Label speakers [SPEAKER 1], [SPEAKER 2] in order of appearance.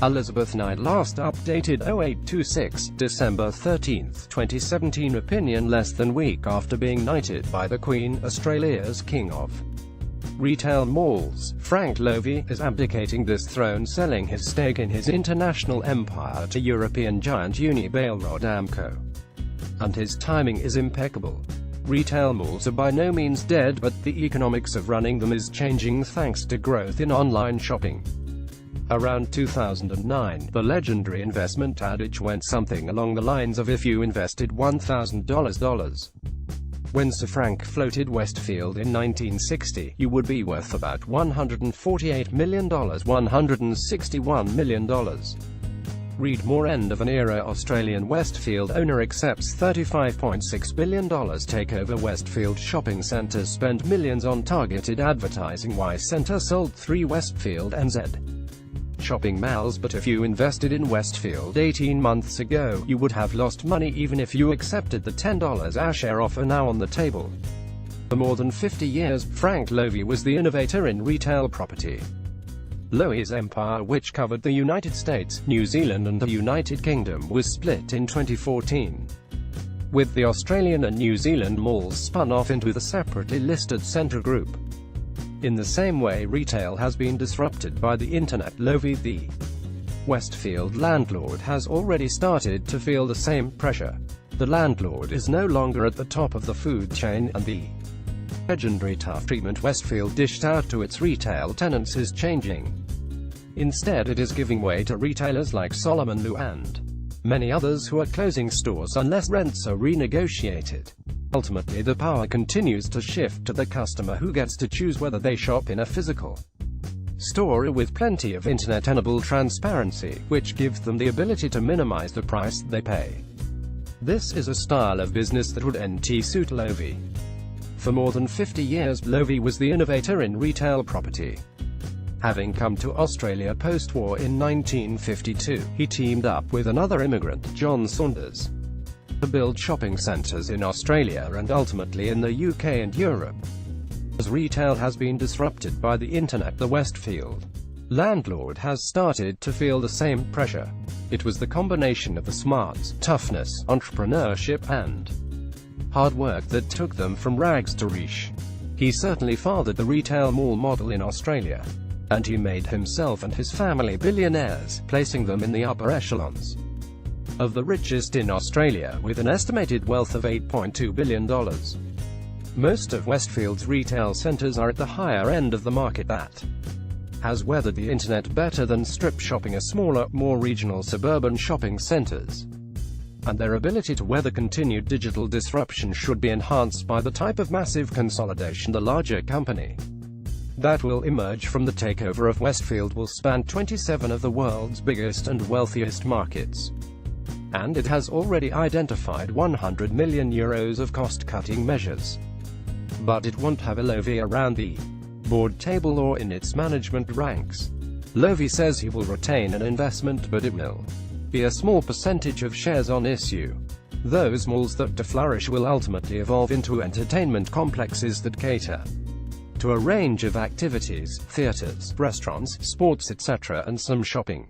[SPEAKER 1] Elizabeth Knight last updated 0826, December 13, 2017 opinion less than week after being knighted by the Queen, Australia's King of Retail Malls. Frank Lowy is abdicating this throne, selling his stake in his international empire to European giant Unibail Rodamco. And his timing is impeccable. Retail malls are by no means dead, but the economics of running them is changing thanks to growth in online shopping. Around 2009, the legendary investment adage went something along the lines of if you invested $1,000. When Sir Frank floated Westfield in 1960, you would be worth about $148 million, $161 million. Read more. End of an era. Australian Westfield owner accepts $35.6 billion takeover. Westfield shopping centres spend millions on targeted advertising. Y Centre sold 3 Westfield NZ shopping malls, but if you invested in Westfield 18 months ago, you would have lost money even if you accepted the $10 a share offer now on the table. For more than 50 years, Frank Lowy was the innovator in retail property. Lowy's empire, which covered the United States, New Zealand and the United Kingdom, was split in 2014. With the Australian and New Zealand malls spun off into the separately listed Centre Group. In the same way retail has been disrupted by the internet, Lowy, the Westfield landlord, has already started to feel the same pressure. The landlord is no longer at the top of the food chain, and the legendary tough treatment Westfield dished out to its retail tenants is changing. Instead, it is giving way to retailers like Solomon Lew and many others who are closing stores unless rents are renegotiated. Ultimately, the power continues to shift to the customer, who gets to choose whether they shop in a physical store with plenty of internet-enable transparency, which gives them the ability to minimize the price they pay. This is a style of business that would suit Lowy. For more than 50 years, Lowy was the innovator in retail property. Having come to Australia post-war in 1952, he teamed up with another immigrant, John Saunders, to build shopping centres in Australia and ultimately in the UK and Europe. As retail has been disrupted by the internet, the Westfield landlord has started to feel the same pressure. It was the combination of the smarts, toughness, entrepreneurship and hard work that took them from rags to riches. He certainly fathered the retail mall model in Australia, and he made himself and his family billionaires, placing them in the upper echelons of the richest in Australia, with an estimated wealth of $8.2 billion. Most of Westfield's retail centres are at the higher end of the market that has weathered the internet better than strip shopping or smaller, more regional suburban shopping centres. And their ability to weather continued digital disruption should be enhanced by the type of massive consolidation the larger company that will emerge from the takeover of Westfield will span 27 of the world's biggest and wealthiest markets. And it has already identified €100 million of cost-cutting measures. But it won't have a Lowy around the board table or in its management ranks. Lowy says he will retain an investment, but it will be a small percentage of shares on issue. Those malls that flourish will ultimately evolve into entertainment complexes that cater to a range of activities, theaters, restaurants, sports etc., and some shopping.